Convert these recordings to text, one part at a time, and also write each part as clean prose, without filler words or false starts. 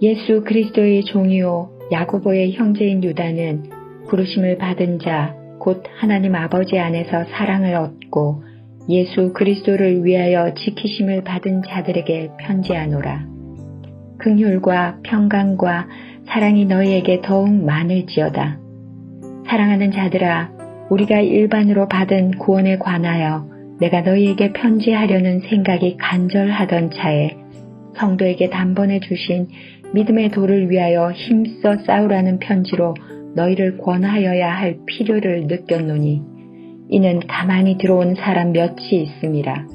예수 그리스도의 종이요 야고보의 형제인 유다는 부르심을 받은 자, 곧 하나님 아버지 안에서 사랑을 얻고 예수 그리스도를 위하여 지키심을 받은 자들에게 편지하노라. 긍휼과 평강과 사랑이 너희에게 더욱 많을지어다. 사랑하는 자들아, 우리가 일반으로 받은 구원에 관하여 내가 너희에게 편지하려는 생각이 간절하던 차에 성도에게 단번에 주신 믿음의 도를 위하여 힘써 싸우라는 편지로 너희를 권하여야 할 필요를 느꼈노니 이는 가만히 들어온 사람 몇이 있음이라.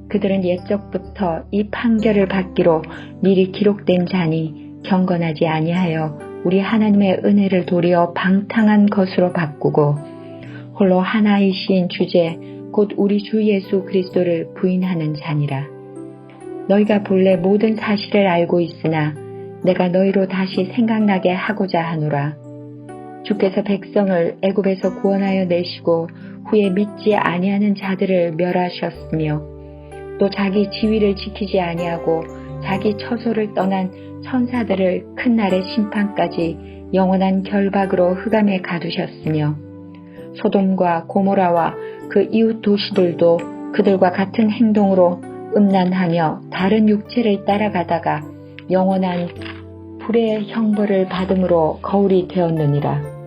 그들은 옛적부터 이 판결을 받기로 미리 기록된 자니 경건하지 아니하여 우리 하나님의 은혜를 도리어 방탕한 것으로 바꾸고 홀로 하나이신 주제 곧 우리 주 예수 그리스도를 부인하는 자니라. 너희가 본래 모든 사실을 알고 있으나 내가 너희로 다시 생각나게 하고자 하노라. 주께서 백성을 애굽에서 구원하여 내시고 후에 믿지 아니하는 자들을 멸하셨으며 또 자기 지위를 지키지 아니하고 자기 처소를 떠난 천사들을 큰 날의 심판까지 영원한 결박으로 흑암에 가두셨으며 소돔과 고모라와 그 이웃 도시들도 그들과 같은 행동으로 음란하며 다른 육체를 따라가다가 영원한 불의 형벌을 받음으로 거울이 되었느니라.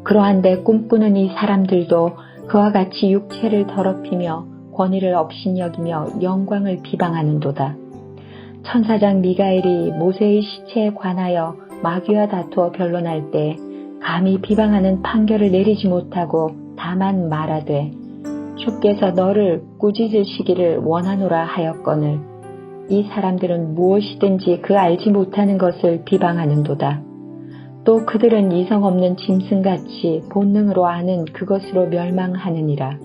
그러한데 꿈꾸는 이 사람들도 그와 같이 육체를 더럽히며 권위를 업신여기며 영광을 비방하는도다. 천사장 미가엘이 모세의 시체에 관하여 마귀와 다투어 변론할 때 감히 비방하는 판결을 내리지 못하고 다만 말하되 주께서 너를 꾸짖으시기를 원하노라 하였거늘 이 사람들은 무엇이든지 그 알지 못하는 것을 비방하는도다. 또 그들은 이성 없는 짐승같이 본능으로 아는 그것으로 멸망하느니라.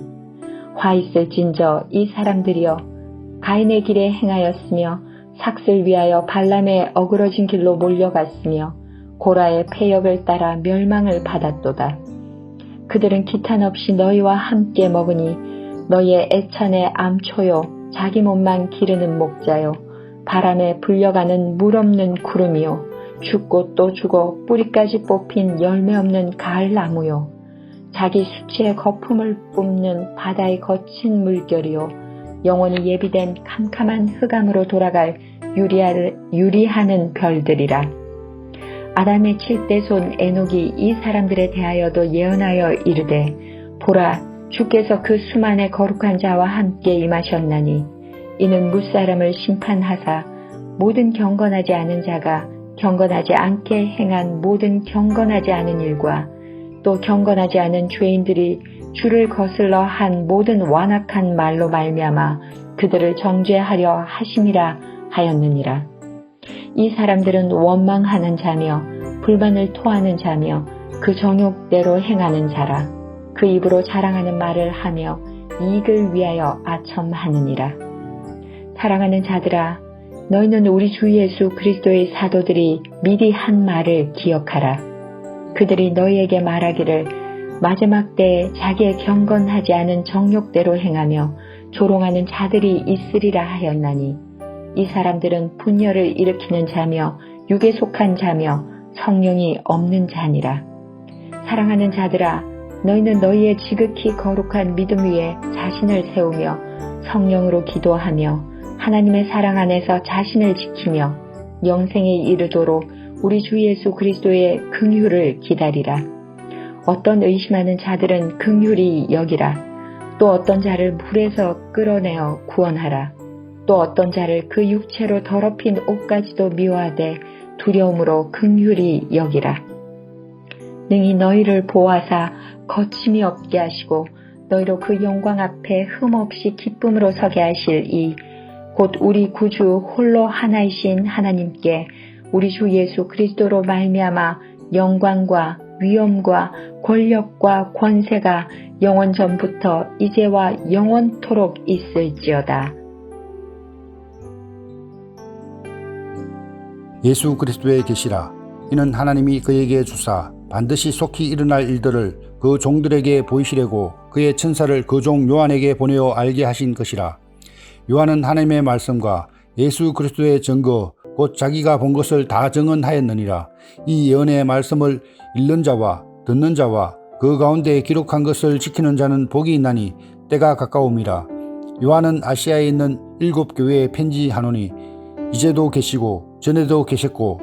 화 있을진저 이 사람들이여 가인의 길에 행하였으며 삭슬 위하여 발람의 어그러진 길로 몰려갔으며 고라의 패역을 따라 멸망을 받았도다. 그들은 기탄 없이 너희와 함께 먹으니 너희의 애찬의 암초요 자기 몸만 기르는 목자요 바람에 불려가는 물 없는 구름이요 죽고 또 죽어 뿌리까지 뽑힌 열매 없는 가을나무요 자기 수치의 거품을 뿜는 바다의 거친 물결이요 영원히 예비된 캄캄한 흑암으로 돌아갈 유리하는 별들이라. 아담의 7대 손 에녹이 이 사람들에 대하여도 예언하여 이르되 보라 주께서 그 수만의 거룩한 자와 함께 임하셨나니 이는 무사람을 심판하사 모든 경건하지 않은 자가 경건하지 않게 행한 모든 경건하지 않은 일과 또 경건하지 않은 죄인들이 주를 거슬러 한 모든 완악한 말로 말미암아 그들을 정죄하려 하심이라 하였느니라. 이 사람들은 원망하는 자며 불만을 토하는 자며 그 정욕대로 행하는 자라. 그 입으로 자랑하는 말을 하며 이익을 위하여 아첨하느니라. 사랑하는 자들아, 너희는 우리 주 예수 그리스도의 사도들이 미리 한 말을 기억하라. 그들이 너희에게 말하기를 마지막 때에 자기의 경건하지 않은 정욕대로 행하며 조롱하는 자들이 있으리라 하였나니 이 사람들은 분열을 일으키는 자며 육에 속한 자며 성령이 없는 자니라. 사랑하는 자들아, 너희는 너희의 지극히 거룩한 믿음 위에 자신을 세우며 성령으로 기도하며 하나님의 사랑 안에서 자신을 지키며 영생에 이르도록 우리 주 예수 그리스도의 긍휼을 기다리라. 어떤 의심하는 자들은 긍휼히 여기라. 또 어떤 자를 물에서 끌어내어 구원하라. 또 어떤 자를 그 육체로 더럽힌 옷까지도 미워하되 두려움으로 긍휼히 여기라. 능히 너희를 보호하사 거침이 없게 하시고 너희로 그 영광 앞에 흠없이 기쁨으로 서게 하실 이 곧 우리 구주 홀로 하나이신 하나님께 우리 주 예수 그리스도로 말미암아 영광과 위엄과 권력과 권세가 영원 전부터 이제와 영원토록 있을지어다. 예수 그리스도의 계시라. 이는 하나님이 그에게 주사 반드시 속히 일어날 일들을 그 종들에게 보이시려고 그의 천사를 그 종 요한에게 보내어 알게 하신 것이라. 요한은 하나님의 말씀과 예수 그리스도의 증거 곧 자기가 본 것을 다 증언하였느니라. 이 예언의 말씀을 읽는 자와 듣는 자와 그 가운데 기록한 것을 지키는 자는 복이 있나니 때가 가까움이라. 요한은 아시아에 있는 7 교회에 편지하노니 이제도 계시고 전에도 계셨고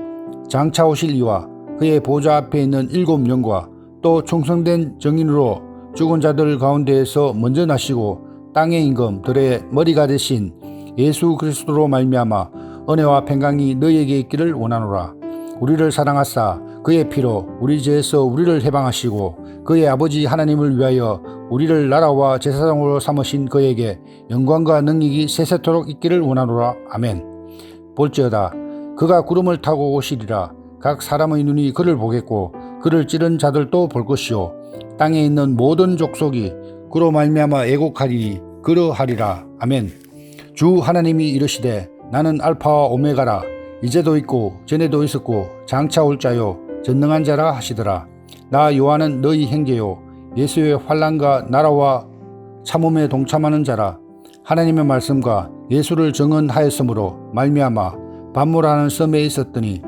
장차 오실 이와 그의 보좌 앞에 있는 7영과 또 충성된 정인으로 죽은 자들 가운데에서 먼저 나시고 땅의 임금들의 머리가 되신 예수 그리스도로 말미암아 은혜와 평강이 너희에게 있기를 원하노라. 우리를 사랑하사 그의 피로 우리 죄에서 우리를 해방하시고 그의 아버지 하나님을 위하여 우리를 나라와 제사장으로 삼으신 그에게 영광과 능력이 세세토록 있기를 원하노라. 아멘. 볼지어다 그가 구름을 타고 오시리라. 각 사람의 눈이 그를 보겠고 그를 찌른 자들도 볼 것이요 땅에 있는 모든 족속이 그로 말미암아 애곡하리니 그러하리라. 아멘. 주 하나님이 이르시되 나는 알파와 오메가라. 이제도 있고 전에도 있었고 장차 올 자요 전능한 자라 하시더라. 나 요한은 너희 형제요 예수의 환난과 나라와 참음에 동참하는 자라. 하나님의 말씀과 예수를 증언하였으므로 말미암아 반모라는 섬에 있었더니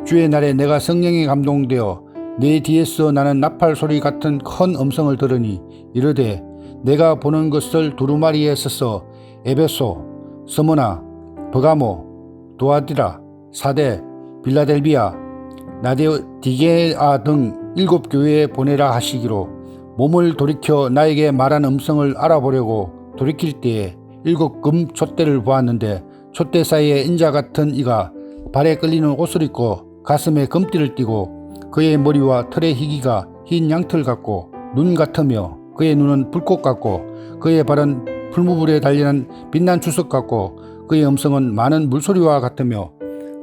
주의 날에 내가 성령에 감동되어 내 뒤에서 나는 나팔 소리 같은 큰 음성을 들으니 이르되 내가 보는 것을 두루마리에 써서 에베소, 스무나, 버가모, 도아디라, 사대, 빌라델비아, 라디오디게아 등 7 교회에 보내라 하시기로 몸을 돌이켜 나에게 말한 음성을 알아보려고 돌이킬 때에 7 금 촛대를 보았는데 촛대 사이에 인자 같은 이가 발에 끌리는 옷을 입고 가슴에 금띠를 띠고 그의 머리와 털의 희기가 흰 양털 같고 눈 같으며 그의 눈은 불꽃 같고 그의 발은 풀무불에 달리는 빛난 주석 같고 그의 음성은 많은 물소리와 같으며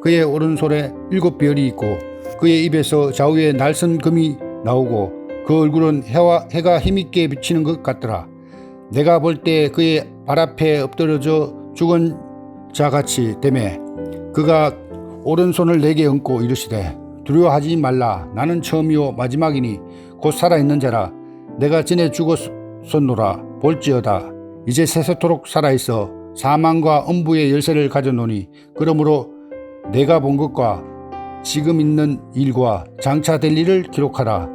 그의 오른손에 7 별이 있고 그의 입에서 좌우에 날선 금이 나오고 그 얼굴은 해가 힘있게 비치는 것 같더라. 내가 볼 때 그의 발 앞에 엎드려져 죽은 자같이 되매 그가 오른손을 내게 얹고 이르시되 두려워하지 말라. 나는 처음이요 마지막이니 곧 살아있는 자라. 내가 전에 죽었었노라. 볼지어다 이제 세세토록 살아있어 사망과 음부의 열쇠를 가져노니 그러므로 내가 본 것과 지금 있는 일과 장차 될 일을 기록하라.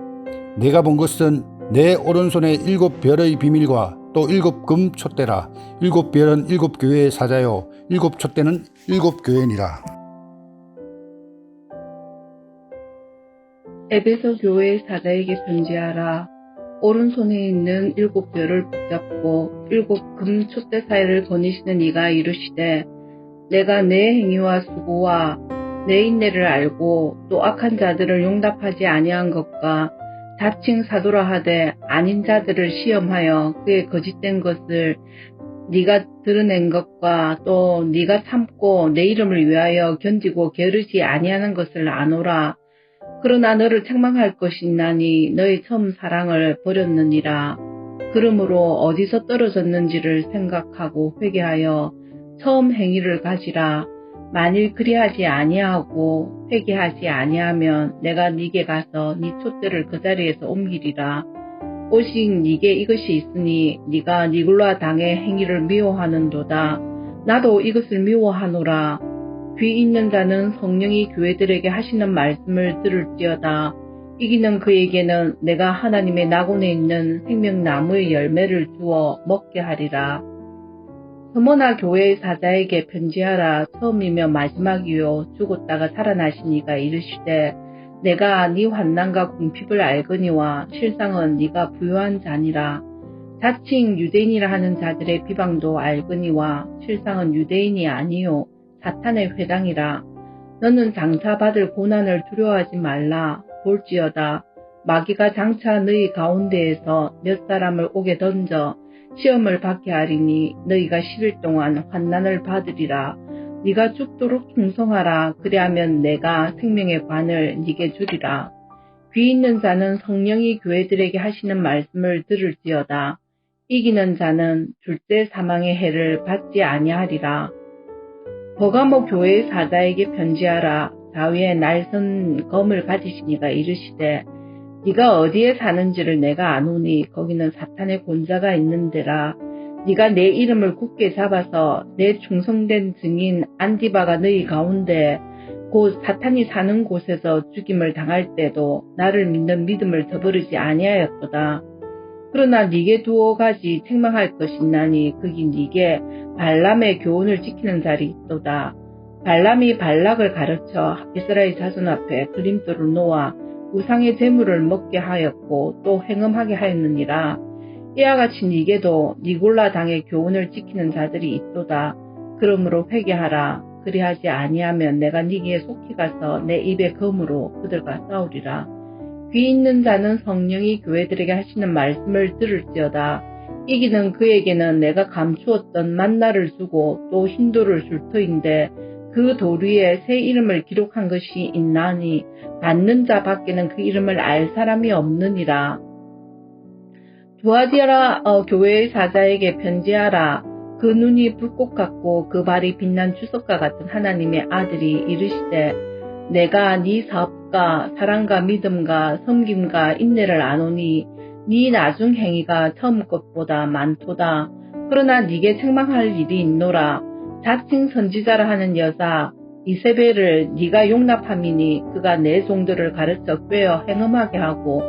내가 본 것은 내 오른손에 7 별의 비밀과 또 7 금 촛대라. 7 별은 7 교회의 사자요 7 촛대는 7 교회니라. 에베소 교회의 사자에게 편지하라. 오른손에 있는 7 별을 붙잡고 7 금 촛대 사이를 거니시는 이가 이르시되 내가 내 행위와 수고와 내 인내를 알고 또 악한 자들을 용납하지 아니한 것과 자칭 사도라 하되 아닌 자들을 시험하여 그의 거짓된 것을 네가 드러낸 것과 또 네가 참고 내 이름을 위하여 견디고 게으르지 아니하는 것을 아노라. 그러나 너를 책망할 것이 있나니 너의 처음 사랑을 버렸느니라. 그러므로 어디서 떨어졌는지를 생각하고 회개하여 처음 행위를 가지라. 만일 그리하지 아니하고 회개하지 아니하면 내가 네게 가서 네 촛대를 그 자리에서 옮기리라. 오직 네게 이것이 있으니 네가 니골라 당의 행위를 미워하는도다. 나도 이것을 미워하노라. 귀 있는 자는 성령이 교회들에게 하시는 말씀을 들을지어다. 이기는 그에게는 내가 하나님의 낙원에 있는 생명나무의 열매를 주어 먹게 하리라. 스무나 교회의 사자에게 편지하라. 처음이며 마지막이요 죽었다가 살아나신 이가 이르시되 내가 네 환난과 궁핍을 알거니와 실상은 네가 부요한 자니라. 자칭 유대인이라 하는 자들의 비방도 알거니와 실상은 유대인이 아니요 사탄의 회당이라. 너는 장차 받을 고난을 두려워하지 말라. 볼지어다 마귀가 장차 너희 가운데에서 몇 사람을 옥에 던져 시험을 받게 하리니 너희가 10일 동안 환난을 받으리라. 네가 죽도록 충성하라. 그리하면 내가 생명의 관을 네게 주리라. 귀 있는 자는 성령이 교회들에게 하시는 말씀을 들을지어다. 이기는 자는 둘째 사망의 해를 받지 아니하리라. 버가모 교회의 사자에게 편지하라. 좌위에 날선 검을 가지신 이가 이르시되 네가 어디에 사는지를 내가 아노니 거기는 사탄의 권자가 있는 데라. 네가 내 이름을 굳게 잡아서 내 충성된 증인 안디바가 너희 가운데 곧 사탄이 사는 곳에서 죽임을 당할 때도 나를 믿는 믿음을 저버리지 아니하였도다. 그러나 네게 두어 가지 책망할 것이 있나니 그기 네게 발람의 교훈을 지키는 자리 있도다. 발람이 발락을 가르쳐 이스라엘 자손 앞에 그림돌을 놓아 우상의 제물을 먹게 하였고 또 행음하게 하였느니라. 이와 같이 네게도 니골라 당의 교훈을 지키는 자들이 있도다. 그러므로 회개하라. 그리하지 아니하면 내가 네게 속히 가서 내 입의 검으로 그들과 싸우리라. 귀 있는 자는 성령이 교회들에게 하시는 말씀을 들을지어다. 이기는 그에게는 내가 감추었던 만나를 주고 또 흰돌을 줄 터인데 그 돌 위에 새 이름을 기록한 것이 있나니 받는 자 밖에는 그 이름을 알 사람이 없느니라. 두아디아라 교회의 사자에게 편지하라. 그 눈이 불꽃 같고 그 발이 빛난 주석과 같은 하나님의 아들이 이르시되 내가 네 사업과 사랑과 믿음과 섬김과 인내를 아노니 네 나중 행위가 처음 것보다 많도다. 그러나 네게 책망할 일이 있노라. 자칭 선지자라 하는 여자 이세벨을 네가 용납함이니 그가 내 종들을 가르쳐 꿰어 행음하게 하고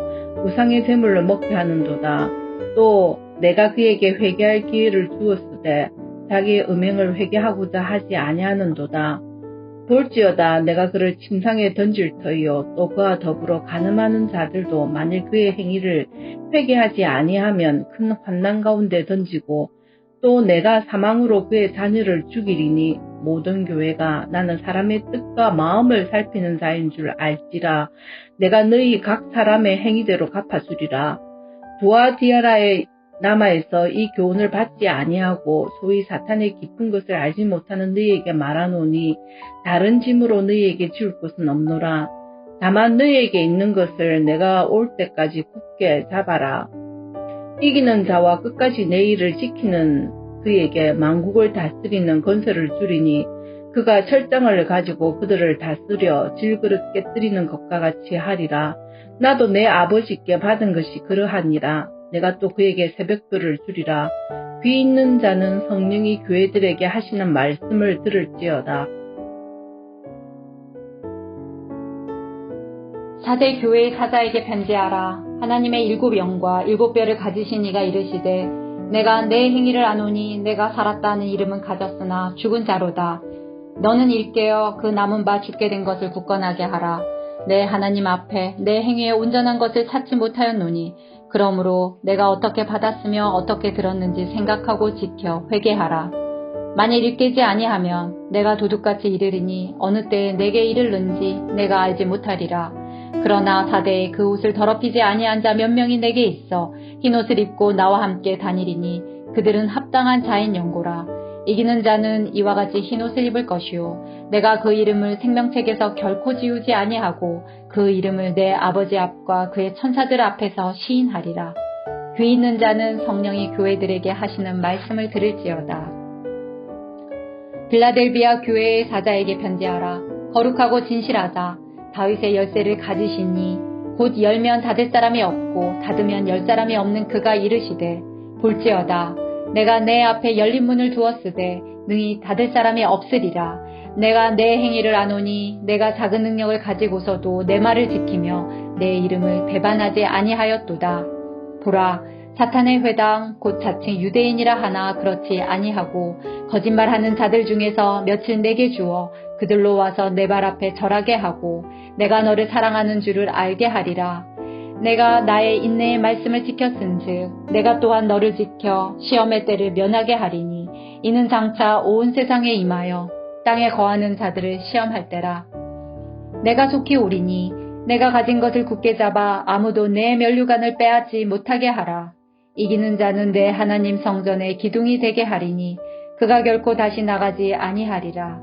우상의 제물을 먹게 하는도다. 또 내가 그에게 회개할 기회를 주었으되 자기의 음행을 회개하고자 하지 아니하는도다. 볼지어다 내가 그를 침상에 던질 터이요 또 그와 더불어 간음하는 자들도 만일 그의 행위를 회개하지 아니하면 큰 환난 가운데 던지고 또 내가 사망으로 그의 자녀를 죽이리니 모든 교회가 나는 사람의 뜻과 마음을 살피는 자인 줄 알지라. 내가 너희 각 사람의 행위대로 갚아주리라. 두아디아라의 남아에서 이 교훈을 받지 아니하고 소위 사탄의 깊은 것을 알지 못하는 너희에게 말하노니 다른 짐으로 너희에게 지울 것은 없노라. 다만 너희에게 있는 것을 내가 올 때까지 굳게 잡아라. 이기는 자와 끝까지 내 일을 지키는 그에게 만국을 다스리는 건설을 주리니 그가 철장을 가지고 그들을 다스려 질그릇 깨뜨리는 것과 같이 하리라. 나도 내 아버지께 받은 것이 그러하니라. 내가 또 그에게 새벽별을 주리라. 귀 있는 자는 성령이 교회들에게 하시는 말씀을 들을지어다. 사대 교회의 사자에게 편지하라. 하나님의 일곱 영과 일곱 뼈를 가지신 이가 이르시되 내가 내 행위를 아노니 내가 살았다는 이름은 가졌으나 죽은 자로다. 너는 일깨어 그 남은 바 죽게 된 것을 굳건하게 하라. 내 하나님 앞에 내 행위에 온전한 것을 찾지 못하였노니 그러므로 내가 어떻게 받았으며 어떻게 들었는지 생각하고 지켜 회개하라. 만일 일깨지 아니하면 내가 도둑같이 이르리니 어느 때에 내게 이르는지 내가 알지 못하리라. 그러나 사대에 그 옷을 더럽히지 아니한 자 몇 명이 내게 있어 흰옷을 입고 나와 함께 다니리니 그들은 합당한 자인 연고라. 이기는 자는 이와 같이 흰옷을 입을 것이요 내가 그 이름을 생명책에서 결코 지우지 아니하고 그 이름을 내 아버지 앞과 그의 천사들 앞에서 시인하리라. 귀 있는 자는 성령이 교회들에게 하시는 말씀을 들을지어다. 빌라델비아 교회의 사자에게 편지하라. 거룩하고 진실하자. 다윗의 열쇠를 가지시니 곧 열면 닫을 사람이 없고 닫으면 열 사람이 없는 그가 이르시되 볼지어다 내가 내 앞에 열린 문을 두었으되 능히 닫을 사람이 없으리라. 내가 내 행위를 아노니 내가 작은 능력을 가지고서도 내 말을 지키며 내 이름을 배반하지 아니하였도다. 보라 사탄의 회당 곧 자칭 유대인이라 하나 그렇지 아니하고 거짓말하는 자들 중에서 며칠 내게 주어 그들로 와서 내 발 앞에 절하게 하고 내가 너를 사랑하는 줄을 알게 하리라. 내가 나의 인내의 말씀을 지켰은즉 내가 또한 너를 지켜 시험의 때를 면하게 하리니 이는 장차 온 세상에 임하여 땅에 거하는 자들을 시험할 때라. 내가 속히 오리니 내가 가진 것을 굳게 잡아 아무도 내 면류관을 빼앗지 못하게 하라. 이기는 자는 내 하나님 성전의 기둥이 되게 하리니 그가 결코 다시 나가지 아니하리라.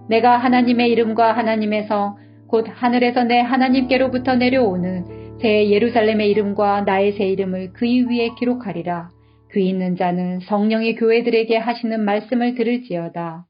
내가 하나님의 이름과 하나님에서 곧 하늘에서 내 하나님께로부터 내려오는 새 예루살렘의 이름과 나의 새 이름을 그의 위에 기록하리라. 귀 있는 자는 성령이 교회들에게 하시는 말씀을 들을지어다.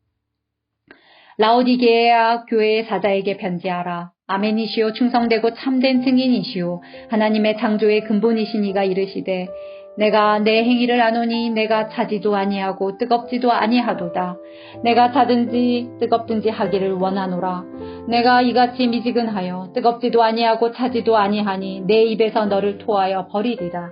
라오디게아 교회의 사자에게 편지하라. 아멘이시오 충성되고 참된 증인이시오 하나님의 창조의 근본이신 이가 이르시되 내가 내 행위를 아노니 내가 차지도 아니하고 뜨겁지도 아니하도다. 내가 차든지 뜨겁든지 하기를 원하노라. 내가 이같이 미지근하여 뜨겁지도 아니하고 차지도 아니하니 내 입에서 너를 토하여 버리리라.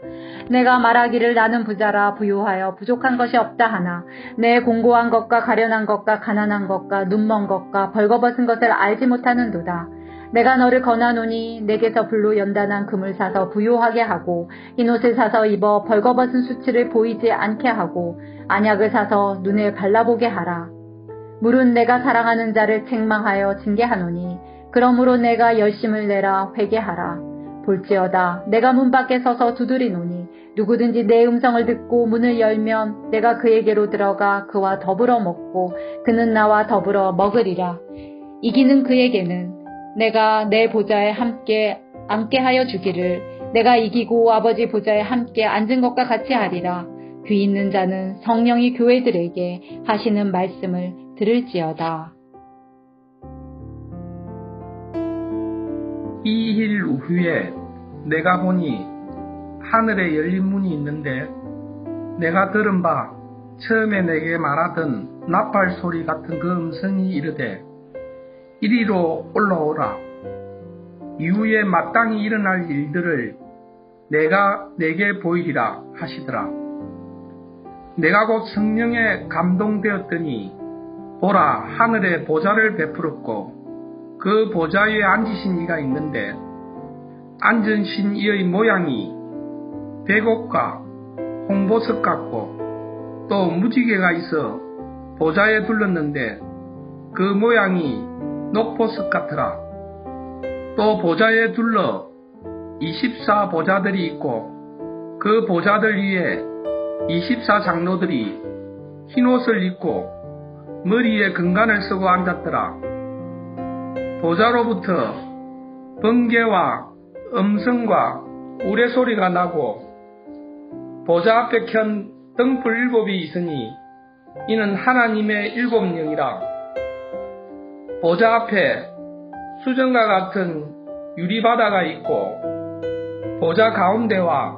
내가 말하기를 나는 부자라 부유하여 부족한 것이 없다 하나 내 공고한 것과 가련한 것과 가난한 것과 눈먼 것과 벌거벗은 것을 알지 못하는도다. 내가 너를 권하노니 내게서 불로 연단한 금을 사서 부요하게 하고 흰옷을 사서 입어 벌거벗은 수치를 보이지 않게 하고 안약을 사서 눈에 발라보게 하라. 물은 내가 사랑하는 자를 책망하여 징계하노니 그러므로 내가 열심을 내라 회개하라. 볼지어다 내가 문 밖에 서서 두드리노니 누구든지 내 음성을 듣고 문을 열면 내가 그에게로 들어가 그와 더불어 먹고 그는 나와 더불어 먹으리라. 이기는 그에게는 내가 내 보좌에 함께 앉게 하여 주기를 내가 이기고 아버지 보좌에 함께 앉은 것과 같이 하리라. 귀 있는 자는 성령이 교회들에게 하시는 말씀을 들을지어다. 이 일 후에 내가 보니 하늘에 열린 문이 있는데 내가 들은 바 처음에 내게 말하던 나팔 소리 같은 그 음성이 이르되 이리로 올라오라. 이후에 마땅히 일어날 일들을 내가 내게 보이리라 하시더라. 내가 곧 성령에 감동되었더니 보라 하늘에 보좌를 베풀었고 그 보좌 위에 앉으신 이가 있는데 앉으신 이의 모양이 백옥과 홍보석 같고 또 무지개가 있어 보좌에 둘렀는데 그 모양이 녹보석 같으라. 또 보좌에 둘러 24 보좌들이 있고 그 보좌들 위에 24 장로들이 흰옷을 입고 머리에 금관을 쓰고 앉았더라. 보좌로부터 번개와 음성과 우레소리가 나고 보좌 앞에 켠 등불 7이 있으니 이는 하나님의 7영이라. 보좌 앞에 수정과 같은 유리바다가 있고 보좌 가운데와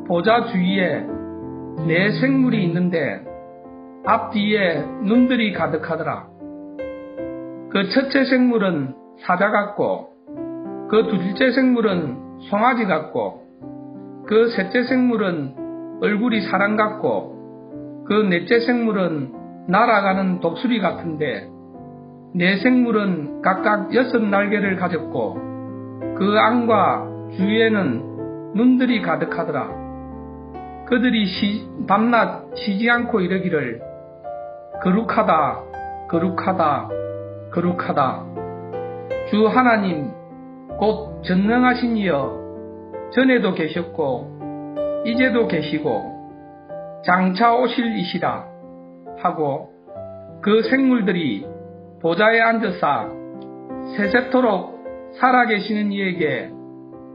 보좌 주위에 4 생물이 있는데 앞뒤에 눈들이 가득하더라. 그 첫째 생물은 사자 같고 그 둘째 생물은 송아지 같고 그 셋째 생물은 얼굴이 사람 같고 그 넷째 생물은 날아가는 독수리 같은데 4 생물은 각각 6 날개를 가졌고 그 안과 주위에는 눈들이 가득하더라. 그들이 밤낮 쉬지 않고 이르기를 거룩하다 거룩하다 거룩하다. 주 하나님 곧 전능하신 이여 전에도 계셨고 이제도 계시고 장차 오실 이시라 하고 그 생물들이 보좌에 앉으사 세세토록 살아계시는 이에게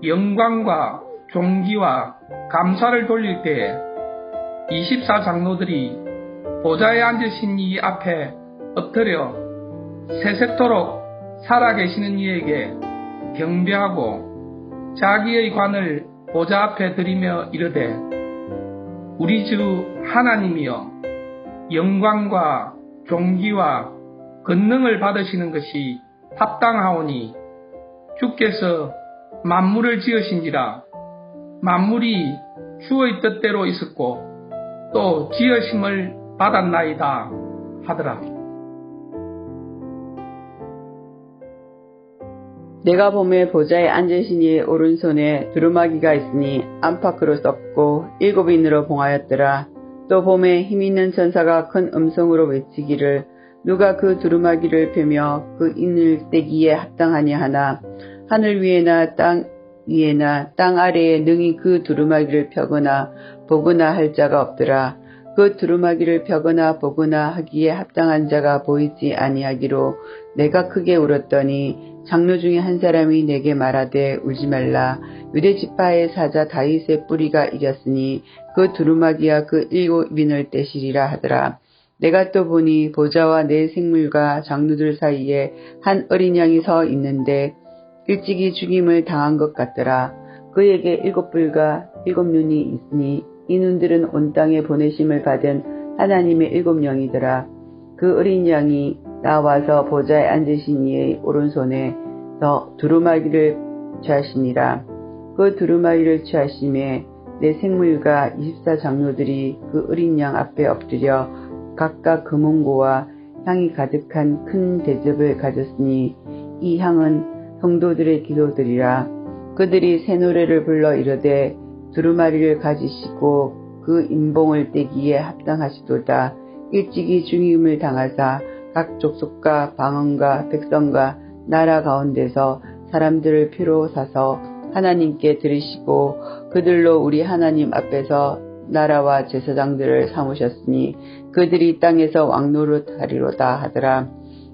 영광과 존귀와 감사를 돌릴 때에 24 장로들이 보좌에 앉으신 이 앞에 엎드려 세세토록 살아계시는 이에게 경배하고 자기의 관을 보좌 앞에 드리며 이르되 우리 주 하나님이여 영광과 존귀와 권능을 받으시는 것이 합당하오니 주께서 만물을 지으신지라. 만물이 주의 뜻대로 있었고 또 지으심을 받았나이다 하더라. 내가 보매 보좌에 앉으신 이의 오른손에 두루마기가 있으니 안팎으로 썼고 7인으로 봉하였더라. 또 보매 힘있는 천사가 큰 음성으로 외치기를 누가 그 두루마기를 펴며 그 인을 떼기에 합당하니 하나 하늘 위에나 땅 위에나 땅 아래에 능히 그 두루마기를 펴거나 보거나 할 자가 없더라. 그 두루마기를 펴거나 보거나 하기에 합당한 자가 보이지 아니하기로 내가 크게 울었더니 장로 중에 한 사람이 내게 말하되 울지 말라. 유대 지파의 사자 다윗의 뿌리가 이겼으니 그 두루마기와 그 7인을 떼시리라 하더라. 내가 또 보니 보좌와 4 생물과 장로들 사이에 한 어린 양이 서 있는데 일찍이 죽임을 당한 것 같더라. 그에게 7뿔과 7 눈이 있으니 이눈들은 온 땅에 보내심을 받은 하나님의 7 영이더라. 그 어린 양이 나와서 보좌에 앉으신 이의 오른손에서 두루마기를 취하시니라. 그 두루마기를 취하심에 내 생물과 24장로들이 그 어린 양 앞에 엎드려 각각 금은고와 향이 가득한 큰 대접을 가졌으니 이 향은 성도들의 기도들이라. 그들이 새 노래를 불러 이르되 두루마리를 가지시고 그 임봉을 떼기에 합당하시도다. 일찍이 죽임을 당하사 각 족속과 방언과 백성과 나라 가운데서 사람들을 피로 사서 하나님께 드리시고 그들로 우리 하나님 앞에서 나라와 제사장들을 삼으셨으니 그들이 땅에서 왕노릇 하리로다 하더라.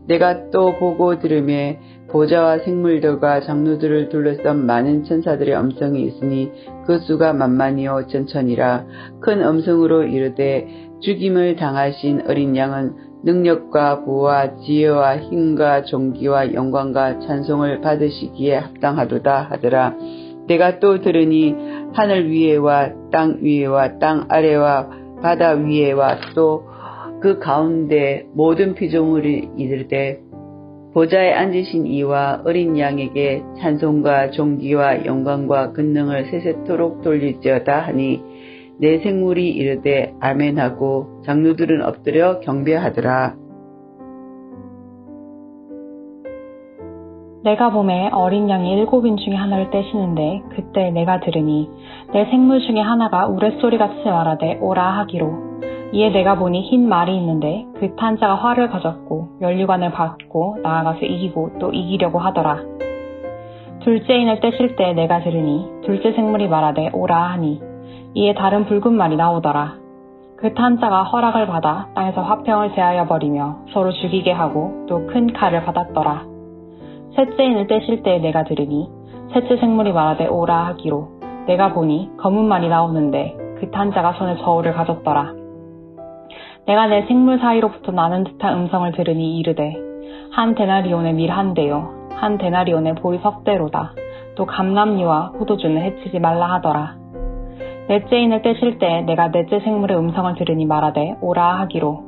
내가 또 보고 들으매 보좌와 생물들과 장로들을 둘러싼 많은 천사들의 음성이 있으니 그 수가 만만이요 천천이라. 큰 음성으로 이르되 죽임을 당하신 어린 양은 능력과 부와 지혜와 힘과 존귀와 영광과 찬송을 받으시기에 합당하도다 하더라. 내가 또 들으니 하늘 위에와 땅 위에와 땅 아래와 바다 위에와 또 그 가운데 모든 피조물이 이르되 보좌에 앉으신 이와 어린 양에게 찬송과 존귀와 영광과 권능을 세세토록 돌릴지어다 하니 내 생물이 이르되 아멘하고 장로들은 엎드려 경배하더라. 내가 보매 어린 양이 7인 중에 하나를 떼시는데 그때 내가 들으니 내 생물 중에 하나가 우레소리같이 말하되 오라 하기로. 이에 내가 보니 흰 말이 있는데 그 탄 자가 활을 가졌고 면류관을 받고 나아가서 이기고 또 이기려고 하더라. 둘째 인을 떼실 때 내가 들으니 둘째 생물이 말하되 오라 하니 이에 다른 붉은 말이 나오더라. 그 탄 자가 허락을 받아 땅에서 화평을 제하여 버리며 서로 죽이게 하고 또 큰 칼을 받았더라. 셋째 인을 떼실 때 내가 들으니 셋째 생물이 말하되 오라 하기로. 내가 보니 검은 말이 나오는데 그 탄 자가 손에 저울을 가졌더라. 내가 내 생물 사이로부터 나는 듯한 음성을 들으니 이르되 한 데나리온의 밀 한 대요 한 데나리온의 보리 석 대로다. 또 감람류와 포도주는 해치지 말라 하더라. 넷째 인을 떼실 때 내가 넷째 생물의 음성을 들으니 말하되 오라 하기로.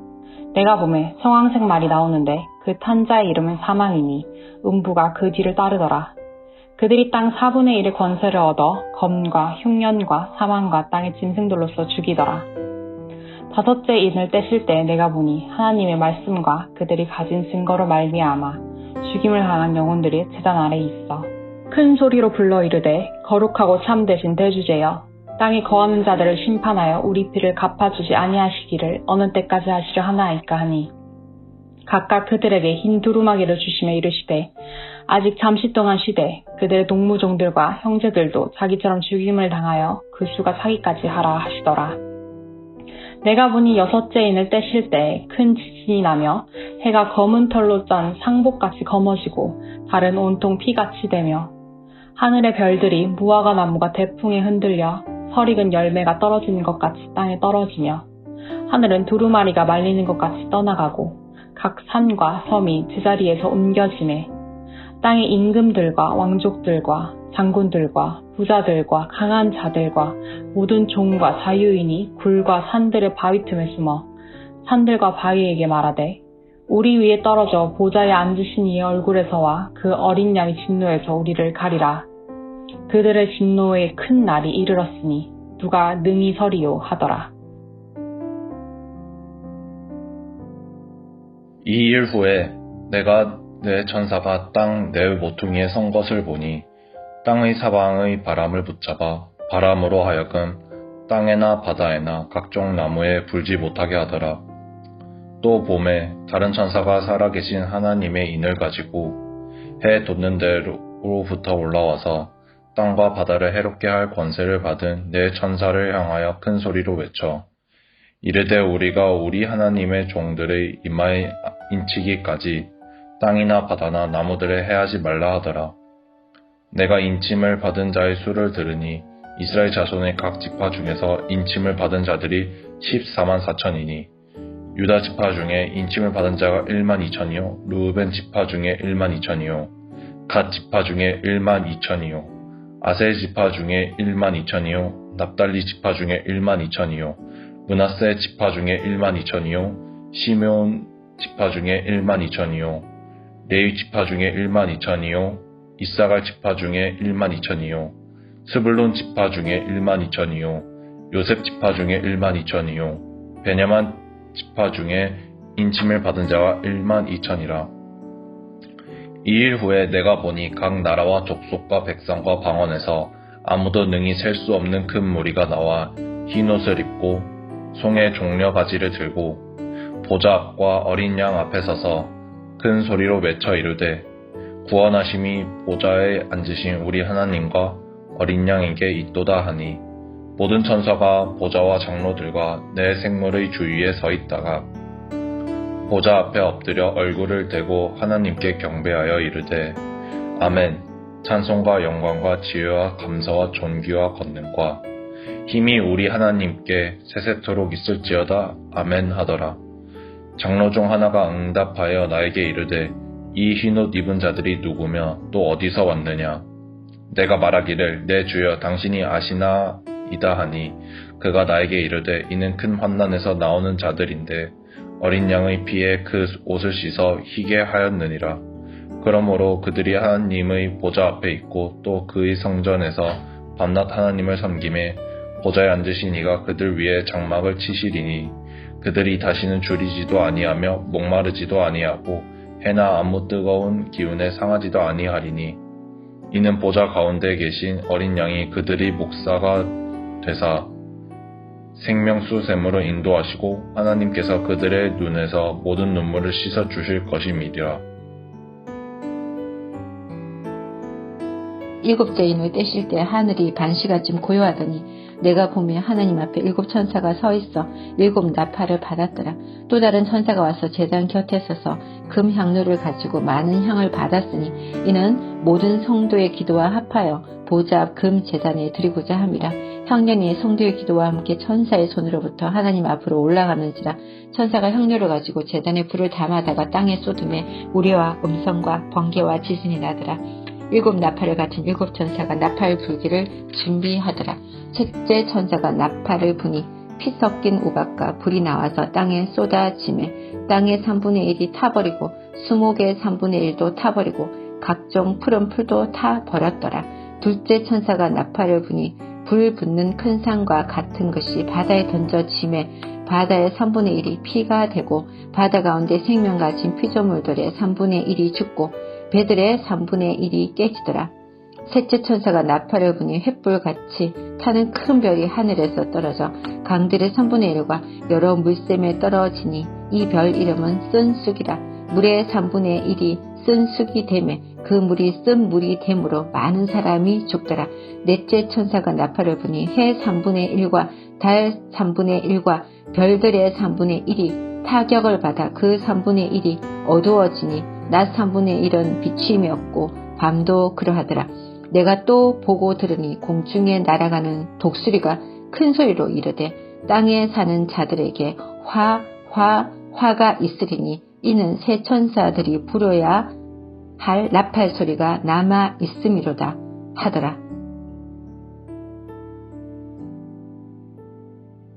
내가 보매 청황색 말이 나오는데 그 탄자의 이름은 사망이니 음부가 그 뒤를 따르더라. 그들이 땅 4분의 1의 권세를 얻어 검과 흉년과 사망과 땅의 짐승들로서 죽이더라. 다섯째 인을 떼실 때 내가 보니 하나님의 말씀과 그들이 가진 증거로 말미암아 죽임을 당한 영혼들이 제단 아래 있어. 큰 소리로 불러 이르되 거룩하고 참되신 대주제여 땅에 거하는 자들을 심판하여 우리 피를 갚아주지 아니하시기를 어느 때까지 하시려 하나이까 하니 각각 그들에게 흰 두루마기를 주시며 이르시되 아직 잠시 동안 쉬되 그들의 동무종들과 형제들도 자기처럼 죽임을 당하여 그 수가 차기까지 하라 하시더라. 내가 보니 여섯째 인을 떼실 때 큰 지진이 나며 해가 검은 털로 짠 상복같이 검어지고 달은 온통 피같이 되며 하늘의 별들이 무화과 나무가 대풍에 흔들려 설익은 열매가 떨어지는 것 같이 땅에 떨어지며 하늘은 두루마리가 말리는 것 같이 떠나가고 각 산과 섬이 제자리에서 옮겨지매 땅의 임금들과 왕족들과 장군들과 부자들과 강한 자들과 모든 종과 자유인이 굴과 산들의 바위 틈에 숨어 산들과 바위에게 말하되 우리 위에 떨어져 보좌에 앉으신 이의 얼굴에서와 그 어린 양의 진노에서 우리를 가리라. 그들의 진노의 큰 날이 이르렀으니 누가 능히 서리요 하더라. 이 일 후에 내가 내 천사가 땅 네 모퉁이에 선 것을 보니 땅의 사방의 바람을 붙잡아 바람으로 하여금 땅에나 바다에나 각종 나무에 불지 못하게 하더라. 또 봄에 다른 천사가 살아계신 하나님의 인을 가지고 해 돋는 데로부터 올라와서 땅과 바다를 해롭게 할 권세를 받은 내 천사를 향하여 큰 소리로 외쳐 이르되 우리가 우리 하나님의 종들의 이마에 인치기까지 땅이나 바다나 나무들에 해하지 말라 하더라. 내가 인침을 받은 자의 수를 들으니 이스라엘 자손의 각 지파 중에서 인침을 받은 자들이 14만 4천이니 유다 지파 중에 인침을 받은 자가 1만 2천이요 르우벤 지파 중에 1만 2천이요 갓 지파 중에 1만 2천이요 아셀 지파 중에 1만 2천이요 납달리 지파 중에 12,000이요 므낫세 지파 중에 12,000이요 시므온 지파 중에 12,000이요 레위 지파 중에 12,000이요 이사갈 지파 중에 12,000이요 스불론 지파 중에 12,000이요 요셉 지파 중에 12,000이요 베냐민 지파 중에 인침을 받은 자가 12,000이라. 이 일 후에 내가 보니 각 나라와 족속과 백성과 방언에서 아무도 능히 셀 수 없는 큰 무리가 나와 흰 옷을 입고 송의 종려 바지를 들고 보좌 앞과 어린 양 앞에 서서 큰 소리로 외쳐 이르되 구원하심이 보좌에 앉으신 우리 하나님과 어린 양에게 있도다 하니 모든 천사가 보좌와 장로들과 내 생물의 주위에 서 있다가 보좌 앞에 엎드려 얼굴을 대고 하나님께 경배하여 이르되 아멘 찬송과 영광과 지혜와 감사와 존귀와 권능과 힘이 우리 하나님께 세세토록 있을지어다 아멘 하더라. 장로 중 하나가 응답하여 나에게 이르되 이 흰옷 입은 자들이 누구며 또 어디서 왔느냐. 내가 말하기를 내 주여 당신이 아시나이다 하니 그가 나에게 이르되 이는 큰 환난에서 나오는 자들인데 어린 양의 피에 그 옷을 씻어 희게 하였느니라. 그러므로 그들이 하나님의 보좌 앞에 있고 또 그의 성전에서 밤낮 하나님을 섬김에 보좌에 앉으신 이가 그들 위에 장막을 치시리니 그들이 다시는 줄이지도 아니하며 목마르지도 아니하고 해나 아무 뜨거운 기운에 상하지도 아니하리니 이는 보좌 가운데 계신 어린 양이 그들의 목사가 되사 생명수 샘으로 인도하시고 하나님께서 그들의 눈에서 모든 눈물을 씻어 주실 것임이니라. 일곱째 인을 떼실 때 하늘이 반시간쯤 고요하더니 내가 보며 하나님 앞에 7 천사가 서 있어 7 나팔을 받았더라. 또 다른 천사가 와서 제단 곁에 서서 금 향로를 가지고 많은 향을 받았으니 이는 모든 성도의 기도와 합하여 보좌 앞 금 제단에 드리고자 함이라. 향년이 성도의 기도와 함께 천사의 손으로부터 하나님 앞으로 올라가는지라. 천사가 향료를 가지고 제단에 불을 담아다가 땅에 쏟음에 우리와 음성과 번개와 지진이 나더라. 7 나팔을 갖춘 7 천사가 나팔 불기를 준비하더라. 셋째 천사가 나팔을 부니 피 섞인 우박과 불이 나와서 땅에 쏟아지매 땅의 3분의 1이 타버리고 수목의 3분의 1도 타버리고 각종 푸른 풀도 타버렸더라. 둘째 천사가 나팔을 부니 불 붙는 큰 산과 같은 것이 바다에 던져지매 바다의 3분의 1이 피가 되고 바다 가운데 생명 가진 피조물들의 3분의 1이 죽고 배들의 3분의 1이 깨지더라. 셋째 천사가 나팔을 부니 횃불같이 타는 큰 별이 하늘에서 떨어져 강들의 3분의 1과 여러 물샘에 떨어지니 이 별 이름은 쓴쑥이라. 물의 3분의 1이 쓴쑥이 되매 그 물이 쓴 물이 되므로 많은 사람이 죽더라. 넷째 천사가 나팔을 부니 해 3분의 1과 달 3분의 1과 별들의 3분의 1이 타격을 받아 그 3분의 1이 어두워지니 낮 3분의 1은 비침이 없고 밤도 그러하더라. 내가 또 보고 들으니 공중에 날아가는 독수리가 큰 소리로 이르되 땅에 사는 자들에게 화가 있으리니 이는 새 천사들이 불어야 할 나팔 소리가 남아 있음이로다 하더라.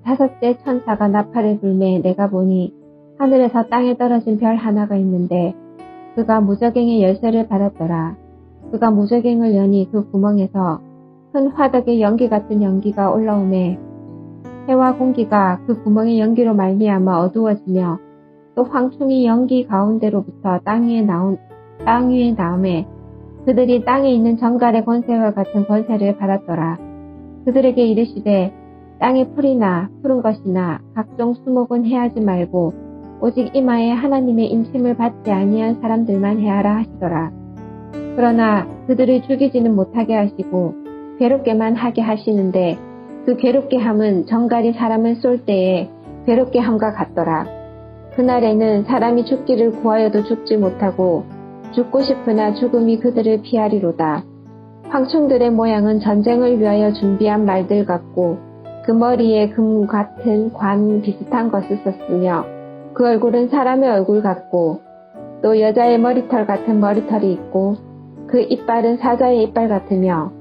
다섯째 천사가 나팔을 불매 내가 보니 하늘에서 땅에 떨어진 별 하나가 있는데 그가 무저갱의 열쇠를 받았더라. 그가 무저갱을 여니 그 구멍에서 큰 화덕의 연기 같은 연기가 올라오매 해와 공기가 그 구멍의 연기로 말미암아 어두워지며 또 황충이 연기 가운데로부터 땅 위에 나오매 그들이 땅에 있는 정갈의 권세와 같은 권세를 받았더라. 그들에게 이르시되 땅에 풀이나 푸른 것이나 각종 수목은 해하지 말고 오직 이마에 하나님의 인침을 받지 아니한 사람들만 해하라 하시더라. 그러나 그들을 죽이지는 못하게 하시고 괴롭게만 하게 하시는데 그 괴롭게 함은 정갈이 사람을 쏠 때에 괴롭게 함과 같더라. 그날에는 사람이 죽기를 구하여도 죽지 못하고 죽고 싶으나 죽음이 그들을 피하리로다. 황충들의 모양은 전쟁을 위하여 준비한 말들 같고 그 머리에 금 같은 관 비슷한 것을 썼으며 그 얼굴은 사람의 얼굴 같고 또 여자의 머리털 같은 머리털이 있고 그 이빨은 사자의 이빨 같으며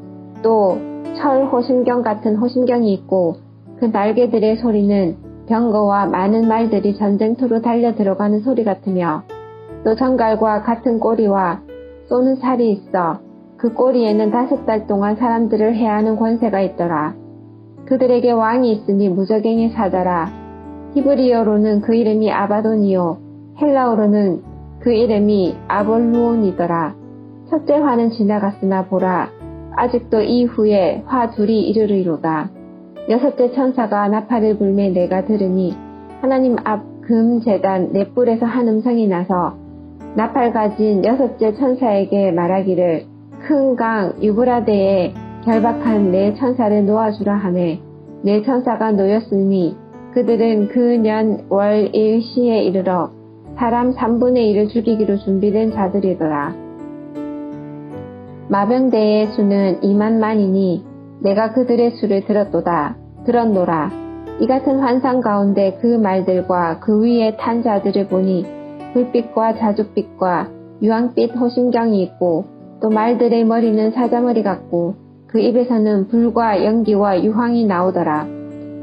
또 철 호심경 같은 호심경이 있고 그 날개들의 소리는 병거와 많은 말들이 전쟁터로 달려 들어가는 소리 같으며 또 정갈과 같은 꼬리와 쏘는 살이 있어 그 꼬리에는 5달 동안 사람들을 해하는 권세가 있더라. 그들에게 왕이 있으니 무적행의 사자라. 히브리어로는 그 이름이 아바돈이요 헬라어로는 그 이름이 아볼루온이더라. 첫째 화는 지나갔으나 보라 아직도 이후에 화 둘이 이르리로다. 6째 천사가 나팔을 불매 내가 들으니 하나님 앞 금 제단 넷불에서 한 음성이 나서 나팔 가진 6째 천사에게 말하기를 큰 강 유브라데에 결박한 네 천사를 놓아주라 하네. 네 천사가 놓였으니 그들은 그 년 월 일시에 이르러 사람 3분의 1을 죽이기로 준비된 자들이더라. 마병대의 수는 2만만이니 내가 그들의 수를 들었노라. 이 같은 환상 가운데 그 말들과 그 위에 탄 자들을 보니 불빛과 자줏빛과 유황빛 호심경이 있고 또 말들의 머리는 사자머리 같고 그 입에서는 불과 연기와 유황이 나오더라.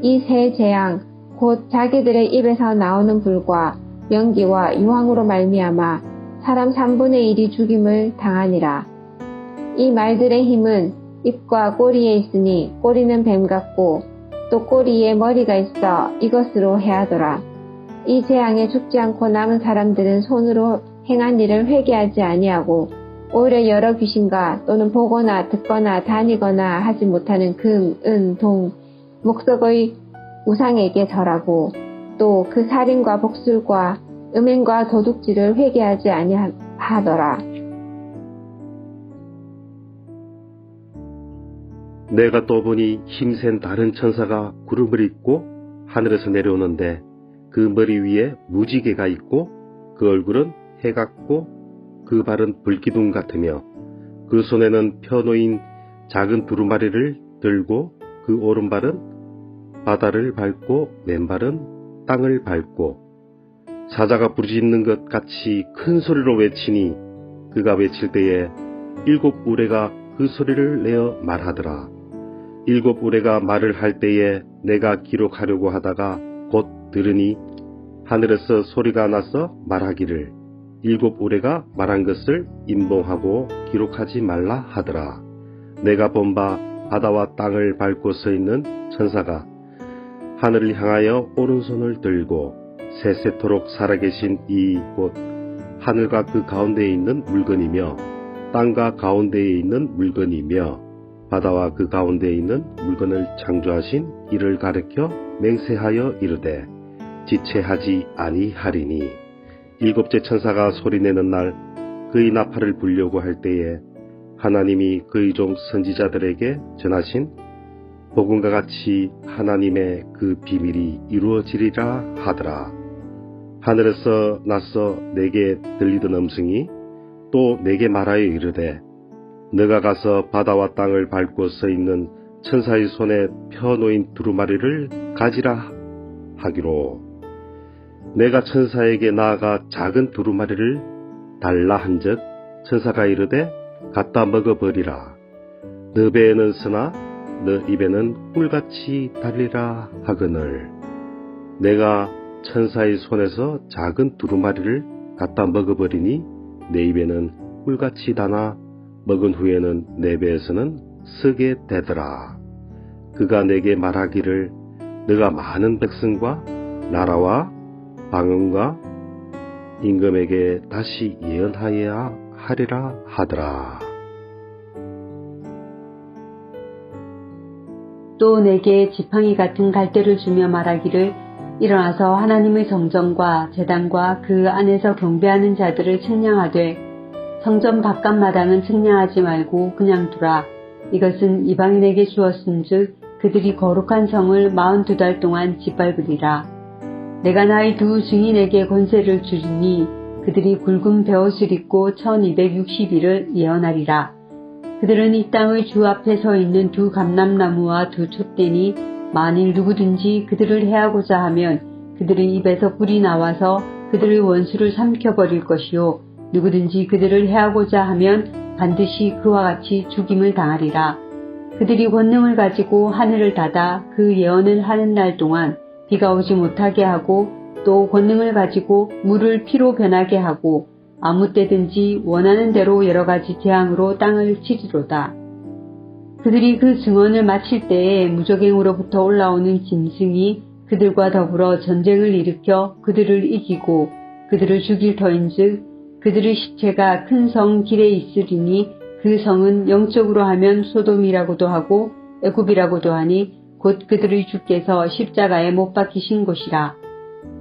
이 세 재앙 곧 자기들의 입에서 나오는 불과 연기와 유황으로 말미암아 사람 3분의 1이 죽임을 당하니라. 이 말들의 힘은 입과 꼬리에 있으니 꼬리는 뱀 같고 또 꼬리에 머리가 있어 이것으로 해하더라. 이 재앙에 죽지 않고 남은 사람들은 손으로 행한 일을 회개하지 아니하고 오히려 여러 귀신과 또는 보거나 듣거나 다니거나 하지 못하는 금, 은, 동, 목석의 우상에게 절하고 또 그 살인과 복술과 음행과 도둑질을 회개하지 아니하더라. 내가 또 보니 힘센 다른 천사가 구름을 입고 하늘에서 내려오는데 그 머리 위에 무지개가 있고 그 얼굴은 해 같고 그 발은 불기둥 같으며 그 손에는 펴놓인 작은 두루마리를 들고 그 오른발은 바다를 밟고 왼발은 땅을 밟고 사자가 부르짖는 것 같이 큰 소리로 외치니 그가 외칠 때에 7 우레가 그 소리를 내어 말하더라. 7 우레가 말을 할 때에 내가 기록하려고 하다가 곧 들으니 하늘에서 소리가 나서 말하기를 7 우레가 말한 것을 임봉하고 기록하지 말라 하더라. 내가 본 바 바다와 땅을 밟고 서 있는 천사가 하늘을 향하여 오른손을 들고 세세토록 살아계신 이 곧 하늘과 그 가운데에 있는 물건이며 땅과 가운데에 있는 물건이며 바다와 그 가운데에 있는 물건을 창조하신 이를 가리켜 맹세하여 이르되 지체하지 아니하리니 7째 천사가 소리내는 날 그의 나팔을 불려고 할 때에 하나님이 그의 종 선지자들에게 전하신 복음과 같이 하나님의 그 비밀이 이루어지리라 하더라. 하늘에서 나서 내게 들리던 음성이 또 내게 말하여 이르되 너가 가서 바다와 땅을 밟고 서 있는 천사의 손에 펴놓인 두루마리를 가지라 하기로 내가 천사에게 나아가 작은 두루마리를 달라 한즉 천사가 이르되 갖다 먹어버리라. 너 배에는 쓰나 너 입에는 꿀같이 달리라 하거늘 내가 천사의 손에서 작은 두루마리를 갖다 먹어버리니 내 입에는 꿀같이 다나 먹은 후에는 내 배에서는 쓰게 되더라. 그가 내게 말하기를 너가 많은 백성과 나라와 방언과 임금에게 다시 예언하여야 하리라 하더라. 또 내게 지팡이 같은 갈대를 주며 말하기를 일어나서 하나님의 성전과 제단과 그 안에서 경배하는 자들을 측량하되 성전 바깥 마당은 측량하지 말고 그냥 두라. 이것은 이방인에게 주었은즉 그들이 거룩한 성을 42달 동안 짓밟으리라. 내가 나의 두 증인에게 권세를 주리니 그들이 굵은 베옷을 입고 1260일을 예언하리라. 그들은 이 땅의 주 앞에 서 있는 두 감람나무와 두 촛대니 만일 누구든지 그들을 해하고자 하면 그들의 입에서 불이 나와서 그들의 원수를 삼켜버릴 것이요 누구든지 그들을 해하고자 하면 반드시 그와 같이 죽임을 당하리라. 그들이 권능을 가지고 하늘을 닫아 그 예언을 하는 날 동안 비가 오지 못하게 하고 또 권능을 가지고 물을 피로 변하게 하고 아무 때든지 원하는 대로 여러 가지 재앙으로 땅을 치리로다. 그들이 그 증언을 마칠 때에 무저갱으로부터 올라오는 짐승이 그들과 더불어 전쟁을 일으켜 그들을 이기고 그들을 죽일 터인즉 그들의 시체가 큰 성 길에 있으리니 그 성은 영적으로 하면 소돔이라고도 하고 애굽이라고도 하니 곧 그들의 주께서 십자가에 못 박히신 곳이라.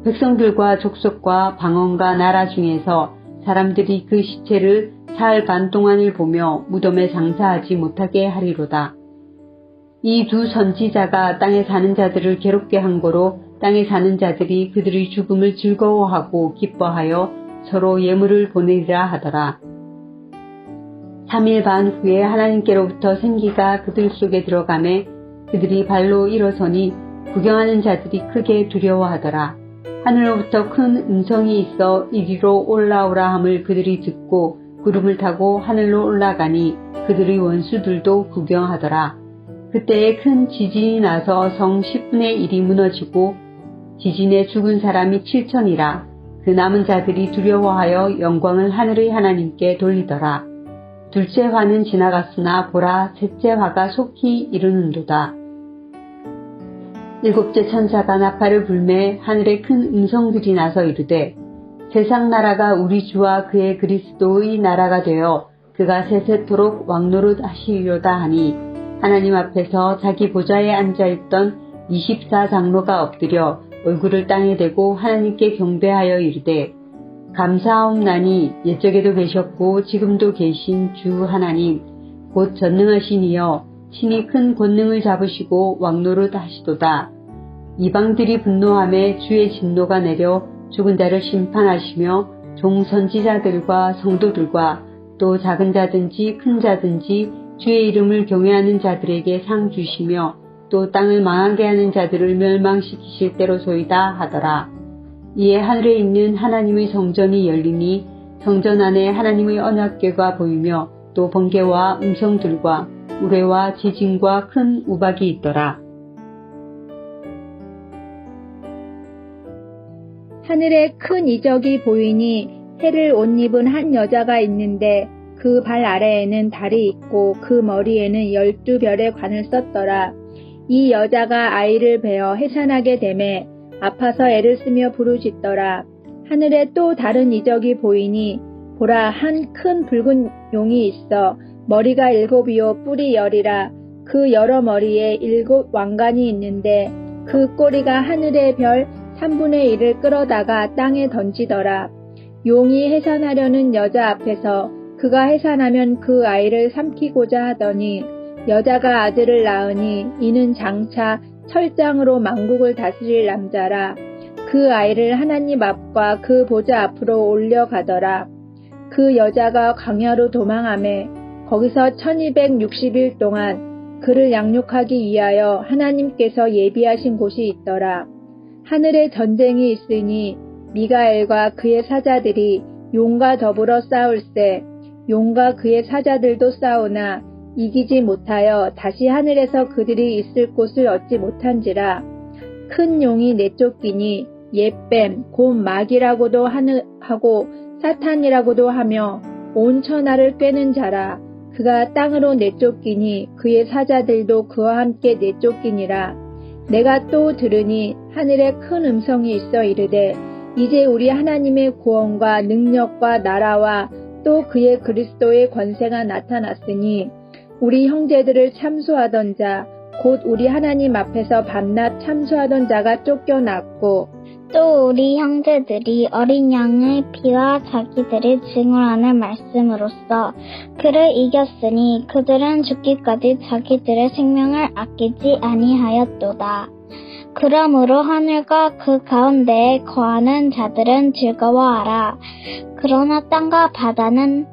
백성들과 족속과 방언과 나라 중에서 사람들이 그 시체를 사흘 반 동안을 보며 무덤에 장사하지 못하게 하리로다. 이 두 선지자가 땅에 사는 자들을 괴롭게 한 거로 땅에 사는 자들이 그들의 죽음을 즐거워하고 기뻐하여 서로 예물을 보내리라 하더라. 3일 반 후에 하나님께로부터 생기가 그들 속에 들어가매 그들이 발로 일어서니 구경하는 자들이 크게 두려워하더라. 하늘로부터 큰 음성이 있어 이리로 올라오라 함을 그들이 듣고 구름을 타고 하늘로 올라가니 그들의 원수들도 구경하더라. 그때에 큰 지진이 나서 성 10분의 1이 무너지고 지진에 죽은 사람이 7천이라. 그 남은 자들이 두려워하여 영광을 하늘의 하나님께 돌리더라. 둘째 화는 지나갔으나 보라 셋째 화가 속히 이르는도다. 일곱째 천사가 나팔을 불매 하늘에 큰 음성들이 나서 이르되 세상 나라가 우리 주와 그의 그리스도의 나라가 되어 그가 세세토록 왕노릇 하시리로다 하니 하나님 앞에서 자기 보좌에 앉아있던 24장로가 엎드려 얼굴을 땅에 대고 하나님께 경배하여 이르되 감사하옵나니 옛적에도 계셨고 지금도 계신 주 하나님 곧 전능하신 이여 친히 큰 권능을 잡으시고 왕노릇 하시도다. 이방들이 분노하며 주의 진노가 내려 죽은 자를 심판하시며 종 선지자들과 성도들과 또 작은 자든지 큰 자든지 주의 이름을 경외하는 자들에게 상 주시며 또 땅을 망하게 하는 자들을 멸망시키실 때로소이다 하더라. 이에 하늘에 있는 하나님의 성전이 열리니 성전 안에 하나님의 언약궤가 보이며 또 번개와 음성들과 우레와 지진과 큰 우박이 있더라. 하늘에 큰 이적이 보이니 해를 옷 입은 한 여자가 있는데 그 발 아래에는 달이 있고 그 머리에는 12별의 관을 썼더라. 이 여자가 아이를 베어 해산하게 되매 아파서 애를 쓰며 부르짖더라. 하늘에 또 다른 이적이 보이니 보라 한 큰 붉은 용이 있어 머리가 7이요 뿔이 10이라. 그 여러 머리에 7 왕관이 있는데 그 꼬리가 하늘의 별 3분의 1을 끌어다가 땅에 던지더라. 용이 해산하려는 여자 앞에서 그가 해산하면 그 아이를 삼키고자 하더니 여자가 아들을 낳으니 이는 장차 철장으로 만국을 다스릴 남자라. 그 아이를 하나님 앞과 그 보좌 앞으로 올려가더라. 그 여자가 광야로 도망하매 거기서 1260일 동안 그를 양육하기 위하여 하나님께서 예비하신 곳이 있더라. 하늘에 전쟁이 있으니 미가엘과 그의 사자들이 용과 더불어 싸울세. 용과 그의 사자들도 싸우나 이기지 못하여 다시 하늘에서 그들이 있을 곳을 얻지 못한지라. 큰 용이 내쫓기니 옛뱀 곧 마귀라고도 하고 사탄이라고도 하며 온 천하를 꿰는 자라. 그가 땅으로 내쫓기니 그의 사자들도 그와 함께 내쫓기니라. 내가 또 들으니 하늘에 큰 음성이 있어 이르되 이제 우리 하나님의 구원과 능력과 나라와 또 그의 그리스도의 권세가 나타났으니 우리 형제들을 참소하던 자 곧 우리 하나님 앞에서 밤낮 참소하던 자가 쫓겨났고 또 우리 형제들이 어린 양의 피와 자기들의 증언하는 말씀으로써 그를 이겼으니 그들은 죽기까지 자기들의 생명을 아끼지 아니하였도다. 그러므로 하늘과 그 가운데에 거하는 자들은 즐거워하라. 그러나 땅과 바다는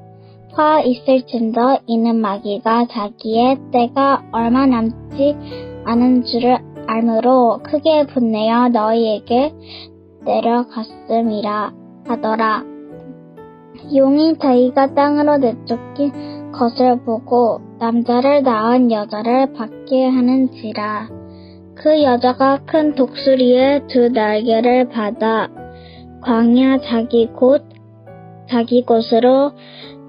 화 있을진더 이는 마귀가 자기의 때가 얼마 남지 않은 줄을 알므로 크게 분내어 너희에게 내려갔음이라 하더라. 용이 저희가 땅으로 내쫓긴 것을 보고 남자를 낳은 여자를 받게 하는지라. 그 여자가 큰 독수리의 두 날개를 받아 광야 자기 곳으로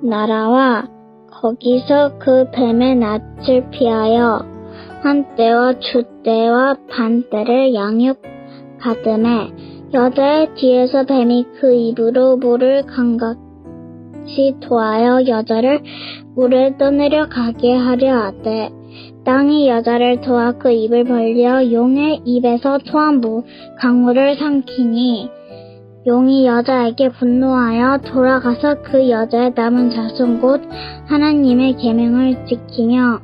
날아와 거기서 그 뱀의 낯을 피하여 한때와 주때와 반때를 양육하더매 여자의 뒤에서 뱀이 그 입으로 물을 감같이 토하여 여자를 물에 떠내려 가게 하려 하되 땅이 여자를 토하 그 입을 벌려 용의 입에서 토한 강물을 삼키니 용이 여자에게 분노하여 돌아가서 그 여자의 남은 자손 곧 하나님의 계명을 지키며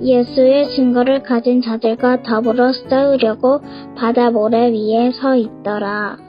예수의 증거를 가진 자들과 더불어 싸우려고 바다 모래 위에 서 있더라.